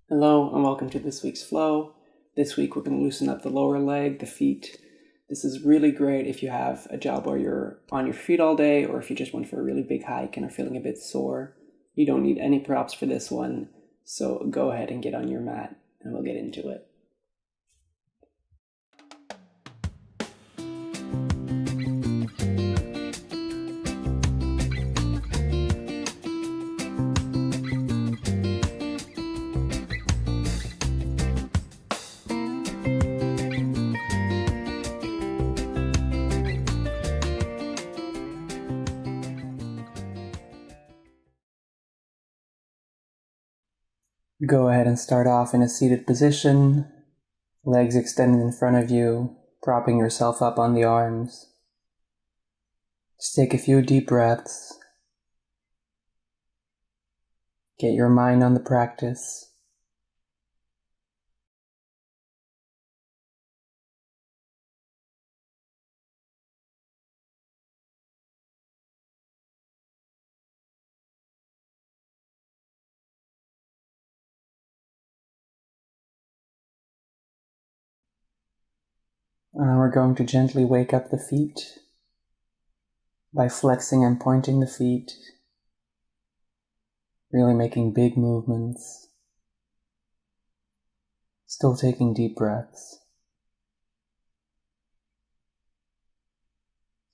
Hello and welcome to this week's flow. This week we're going to loosen up the lower leg, the feet. This is really great if you have a job where you're on your feet all day, or if you just went for a really big hike and are feeling a bit sore. You don't need any props for this one, so go ahead and get on your mat and we'll get into it. Go ahead and start off in a seated position, legs extended in front of you, propping yourself up on the arms. Just take a few deep breaths. Get your mind on the practice. We're going to gently wake up the feet by flexing and pointing the feet, really making big movements, still taking deep breaths.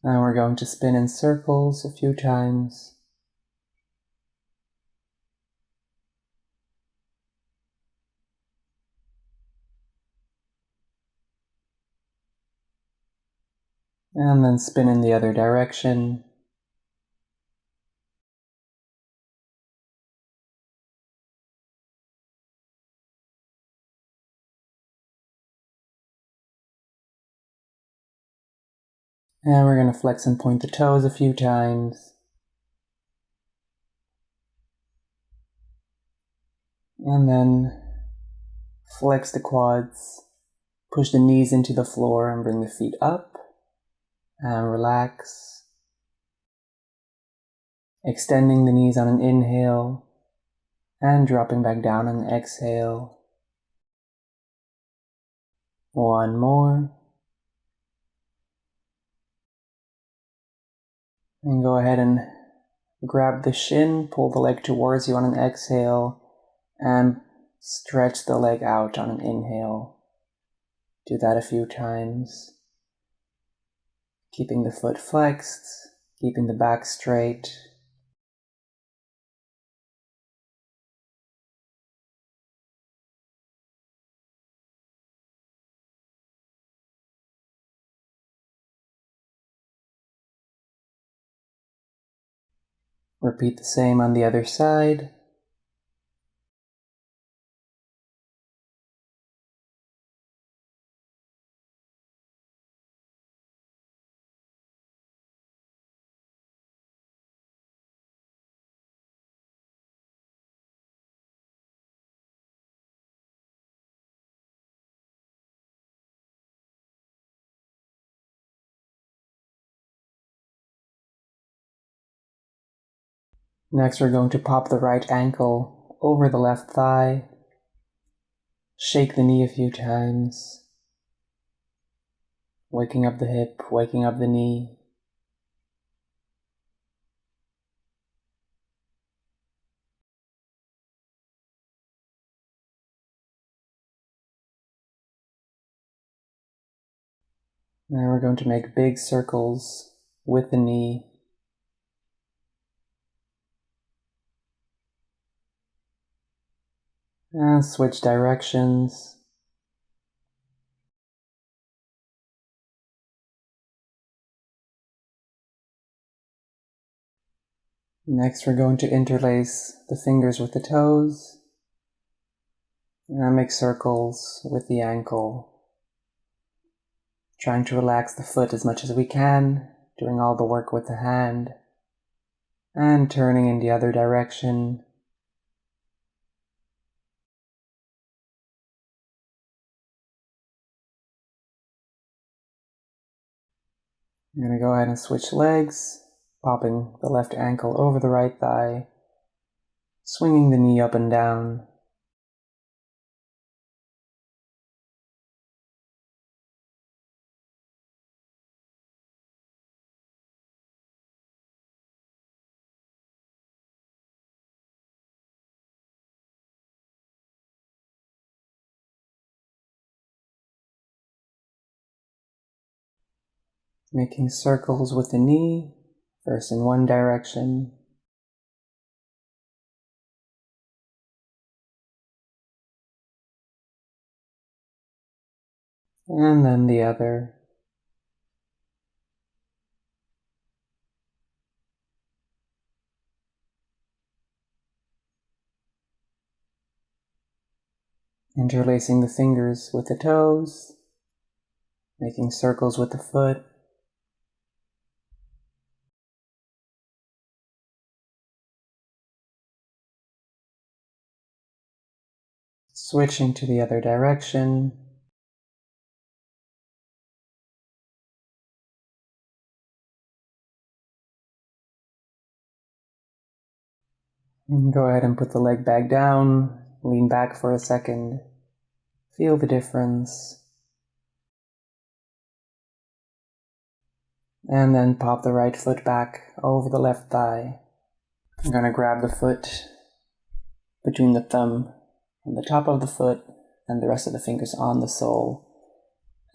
Now we're going to spin in circles a few times. And then spin in the other direction. And we're going to flex and point the toes a few times. And then flex the quads, push the knees into the floor and bring the feet up. And relax. Extending the knees on an inhale and dropping back down on an exhale. One more. And go ahead and grab the shin, pull the leg towards you on an exhale, and stretch the leg out on an inhale. Do that a few times. Keeping the foot flexed, keeping the back straight. Repeat the same on the other side. Next, we're going to pop the right ankle over the left thigh. Shake the knee a few times. Waking up the hip, waking up the knee. Now we're going to make big circles with the knee. And switch directions. Next, we're going to interlace the fingers with the toes. And make circles with the ankle. Trying to relax the foot as much as we can, doing all the work with the hand. And turning in the other direction. I'm going to go ahead and switch legs, popping the left ankle over the right thigh, swinging the knee up and down. making circles with the knee, first in one direction, and then the other. Interlacing the fingers with the toes, making circles with the foot, switching to the other direction, and go ahead and put the leg back down, lean back for a second, feel the difference, and then pop the right foot back over the left thigh. I'm going to grab the foot between the thumb and the top of the foot and the rest of the fingers on the sole,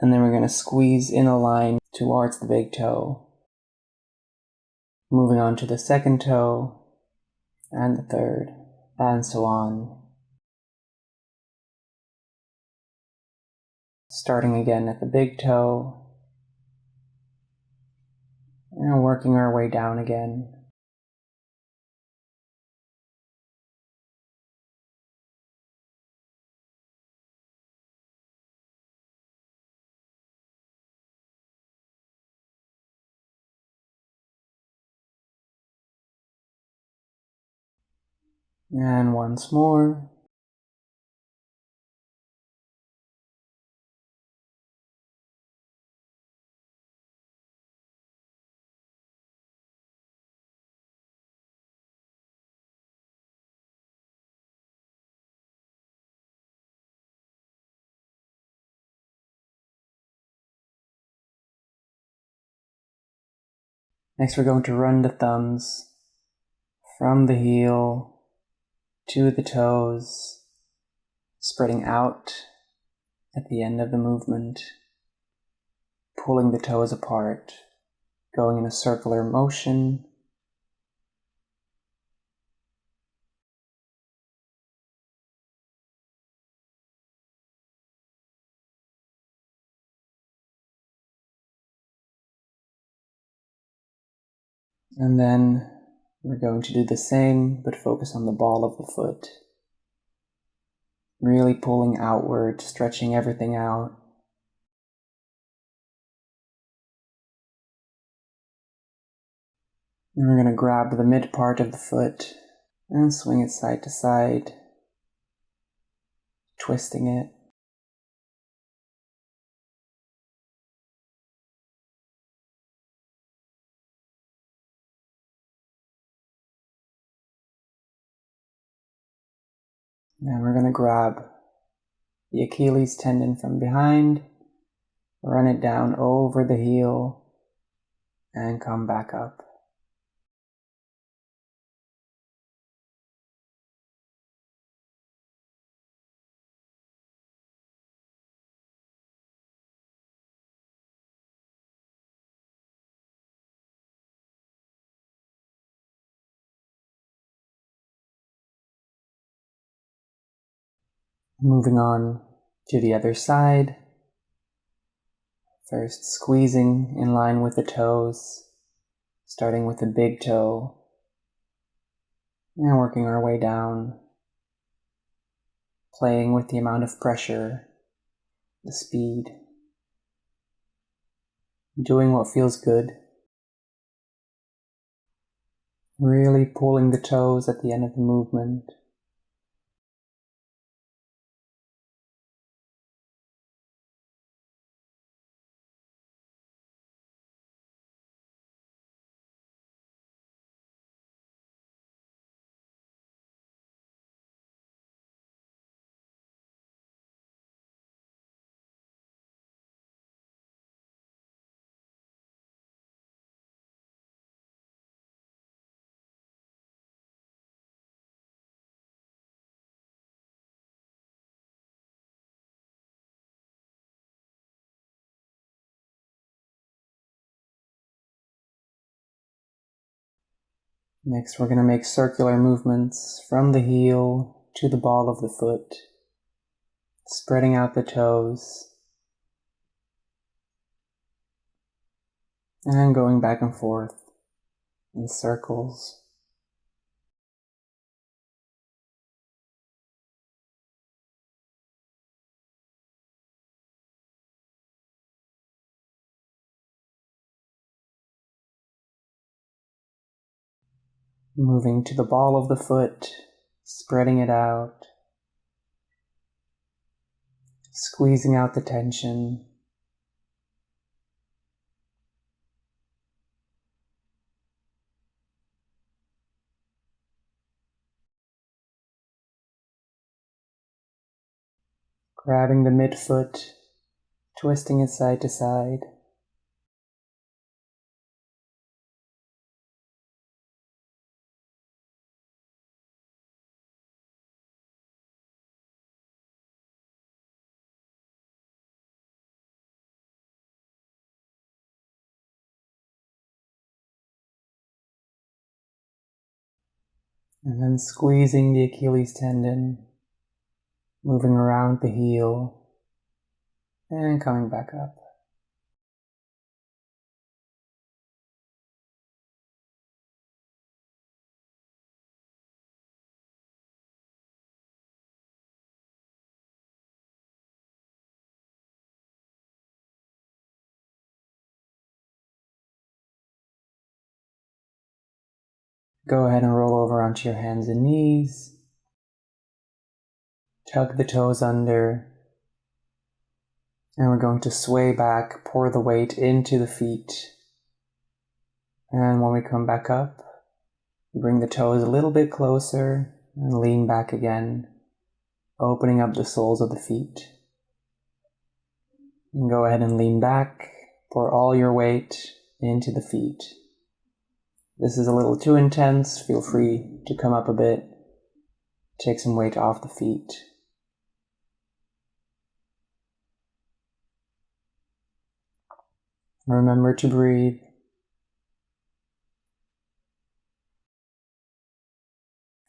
and then we're going to squeeze in a line towards the big toe. Moving on to the second toe, and the third, and so on. Starting again at the big toe, and working our way down again. And once more. Next we're going to run the thumbs from the heel to the toes, spreading out at the end of the movement, pulling the toes apart, going in a circular motion. And then we're going to do the same, but focus on the ball of the foot. Really pulling outward, stretching everything out. And we're going to grab the mid part of the foot and swing it side to side, twisting it. Now we're going to grab the Achilles tendon from behind, run it down over the heel, and come back up. Moving on to the other side. First squeezing in line with the toes, starting with the big toe, and working our way down, playing with the amount of pressure, the speed, doing what feels good, really pulling the toes at the end of the movement. Next, we're going to make circular movements from the heel to the ball of the foot, spreading out the toes, and going back and forth in circles. Moving to the ball of the foot, spreading it out, squeezing out the tension. Grabbing the midfoot, twisting it side to side. And then squeezing the Achilles tendon, moving around the heel, and coming back up. Go ahead and roll over onto your hands and knees. Tug the toes under. And we're going to sway back, pour the weight into the feet. And when we come back up, bring the toes a little bit closer and lean back again, opening up the soles of the feet. And go ahead and lean back, pour all your weight into the feet. This is a little too intense, feel free to come up a bit, take some weight off the feet. Remember to breathe.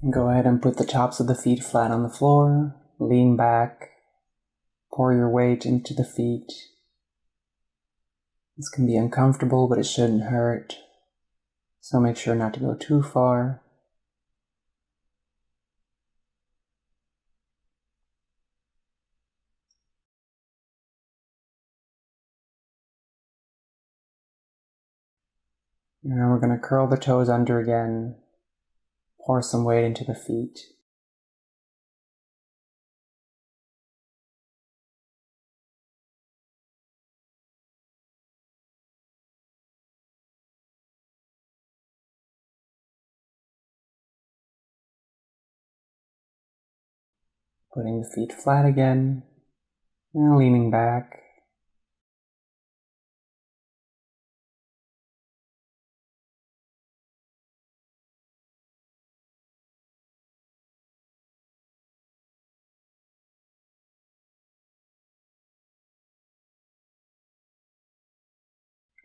And go ahead and put the tops of the feet flat on the floor, lean back, pour your weight into the feet. This can be uncomfortable, but it shouldn't hurt, so make sure not to go too far. Now we're going to curl the toes under again, pour some weight into the feet. Putting the feet flat again, and leaning back.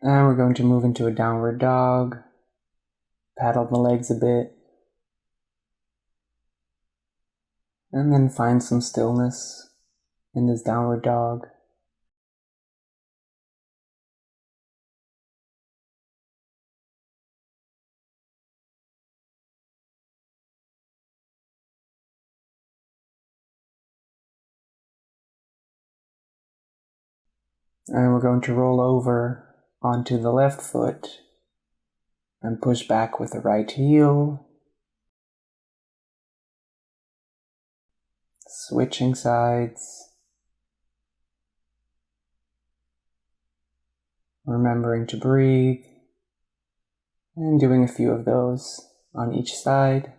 And we're going to move into a downward dog, paddle the legs a bit, and then find some stillness in this downward dog. And we're going to roll over onto the left foot and push back with the right heel. Switching sides. Remembering to breathe. And doing a few of those on each side.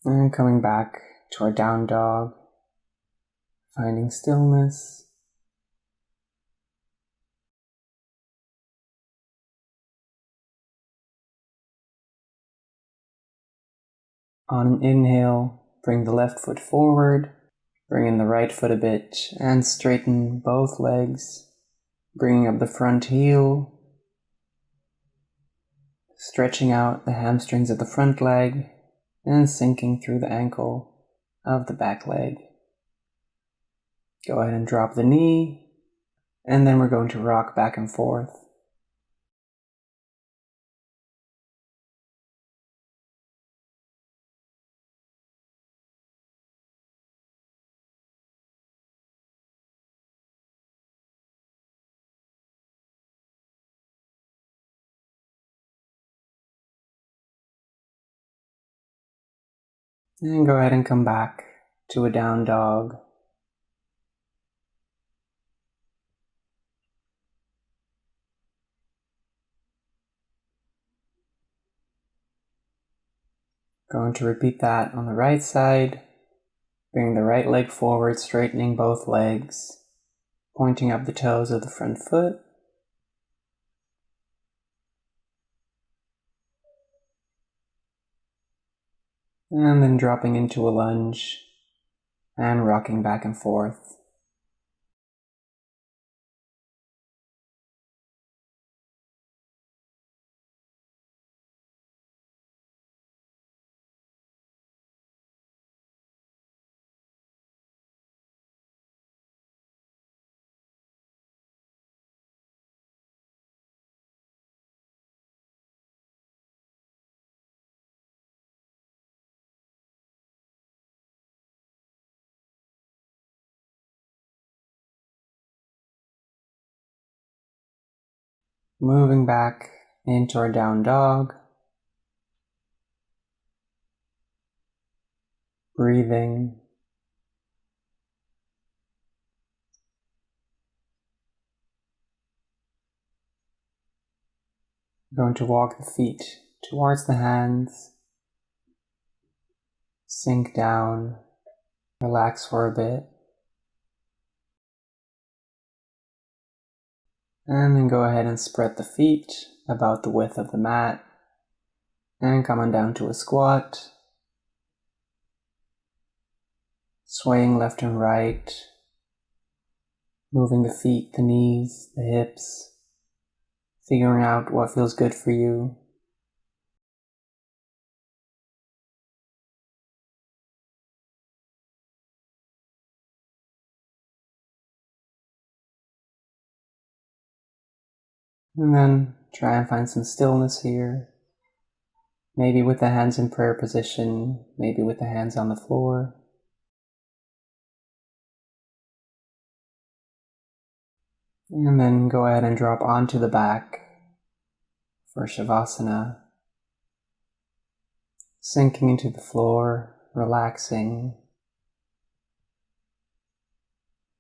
And coming back to our down dog, finding stillness. On an inhale, bring the left foot forward, bring in the right foot a bit, and straighten both legs, bringing up the front heel, stretching out the hamstrings of the front leg, and sinking through the ankle of the back leg. Go ahead and drop the knee, and then we're going to rock back and forth. And go ahead and come back to a down dog. Going to repeat that on the right side. Bring the right leg forward, straightening both legs, pointing up the toes of the front foot. And then dropping into a lunge and rocking back and forth. Moving back into our down dog. Breathing. Going to walk the feet towards the hands. Sink down. Relax for a bit. And then go ahead and spread the feet about the width of the mat. And come on down to a squat. Swaying left and right. Moving the feet, the knees, the hips. Figuring out what feels good for you. And then try and find some stillness here. Maybe with the hands in prayer position, maybe with the hands on the floor. And then go ahead and drop onto the back for Shavasana. Sinking into the floor, relaxing,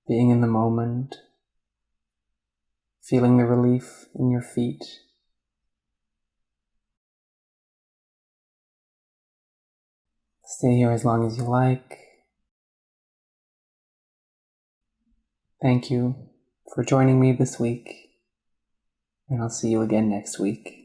being in the moment, feeling the relief in your feet. Stay here as long as you like. Thank you for joining me this week, and I'll see you again next week.